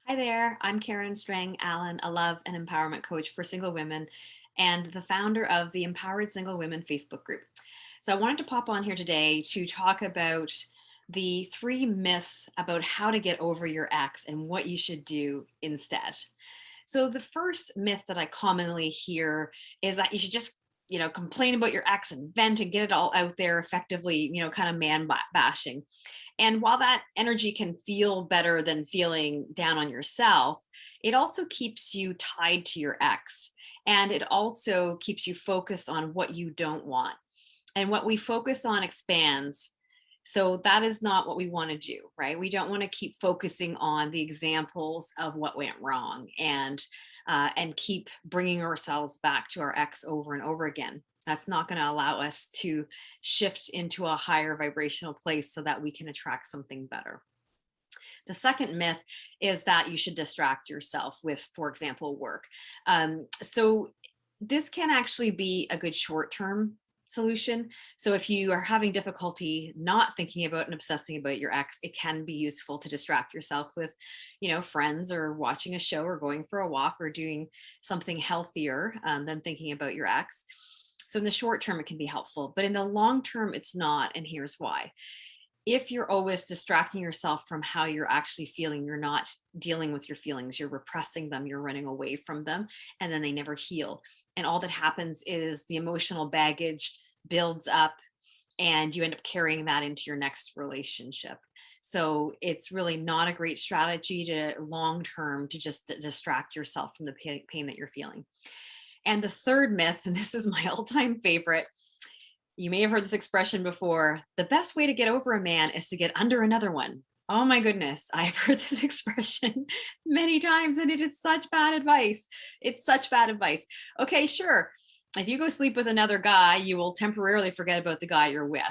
Hi there, I'm Karen Strang Allen, a love and empowerment coach for single women and the founder of the Empowered Single Women Facebook group. So I wanted to pop on here today to talk about the three myths about how to get over your ex and what you should do instead. So the first myth that I commonly hear is that you should just complain about your ex and vent and get it all out there effectively, kind of bashing. And while that energy can feel better than feeling down on yourself, it also keeps you tied to your ex. And it also keeps you focused on what you don't want. And what we focus on expands. So that is not what we want to do, right? We don't want to keep focusing on the examples of what went wrong and keep bringing ourselves back to our ex over and over again. That's not going to allow us to shift into a higher vibrational place so that we can attract something better. The second myth is that you should distract yourself with, for example, work. So this can actually be a good short-term solution. So if you are having difficulty not thinking about and obsessing about your ex, it can be useful to distract yourself with, friends or watching a show or going for a walk or doing something healthier than thinking about your ex. So in the short term, it can be helpful, but in the long term, it's not. And here's why. If you're always distracting yourself from how you're actually feeling, you're not dealing with your feelings, you're repressing them, you're running away from them, and then they never heal. And all that happens is the emotional baggage builds up and you end up carrying that into your next relationship. So it's really not a great strategy to long term to just distract yourself from the pain that you're feeling. And the third myth, and this is my all-time favorite, you may have heard this expression before: the best way to get over a man is to get under another one. Oh my goodness, I've heard this expression many times and it is such bad advice. It's such bad advice. Okay, sure. If you go sleep with another guy, you will temporarily forget about the guy you're with.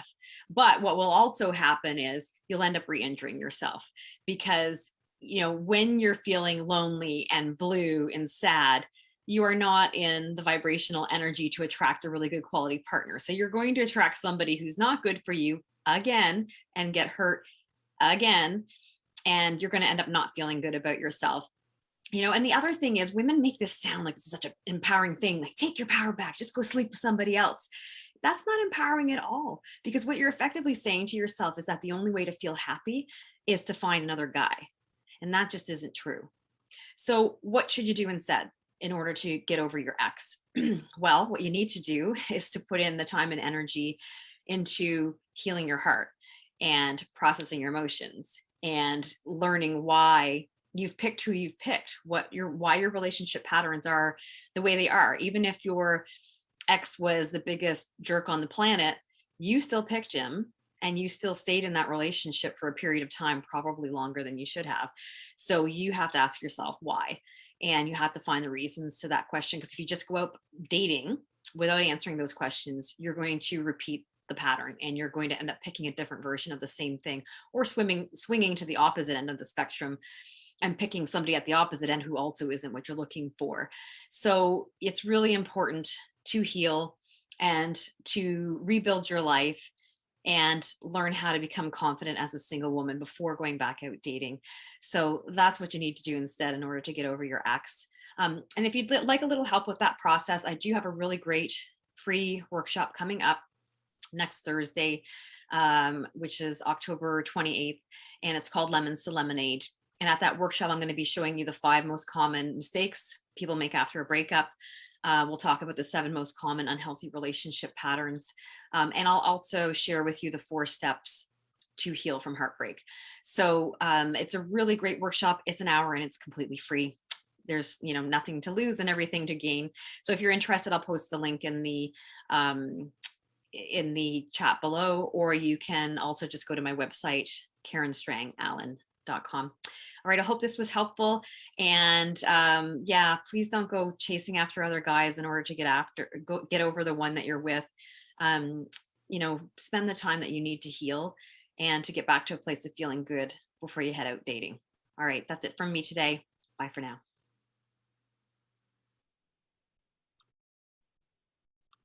But what will also happen is you'll end up re injuring yourself because, when you're feeling lonely and blue and sad, you are not in the vibrational energy to attract a really good quality partner. So you're going to attract somebody who's not good for you again and get hurt again. And you're going to end up not feeling good about yourself. And the other thing is, women make this sound like it's such an empowering thing, like take your power back, just go sleep with somebody else. That's not empowering at all, because what you're effectively saying to yourself is that the only way to feel happy is to find another guy. And that just isn't true. So, what should you do instead in order to get over your ex? Well, what you need to do is to put in the time and energy into healing your heart and processing your emotions and learning why you've picked who you've picked, why your relationship patterns are the way they are. Even if your ex was the biggest jerk on the planet, you still picked him and you still stayed in that relationship for a period of time, probably longer than you should have. So you have to ask yourself why. And you have to find the reasons to that question. Because if you just go out dating without answering those questions, you're going to repeat the pattern and you're going to end up picking a different version of the same thing, or swinging to the opposite end of the spectrum and picking somebody at the opposite end who also isn't what you're looking for. So it's really important to heal and to rebuild your life and learn how to become confident as a single woman before going back out dating. So that's what you need to do instead in order to get over your ex. And if you'd like a little help with that process, I do have a really great free workshop coming up next Thursday, which is October 28th, and it's called Lemons to Lemonade. And at that workshop, I'm going to be showing you the 5 most common mistakes people make after a breakup. We'll talk about the 7 most common unhealthy relationship patterns. And I'll also share with you the 4 steps to heal from heartbreak. So it's a really great workshop. It's an hour and it's completely free. There's nothing to lose and everything to gain. So if you're interested, I'll post the link in the chat below, or you can also just go to my website, karenstrangallen.com. All right, I hope this was helpful. And yeah, please don't go chasing after other guys in order to get over the one that you're with. Spend the time that you need to heal and to get back to a place of feeling good before you head out dating. All right, that's it from me today. Bye for now.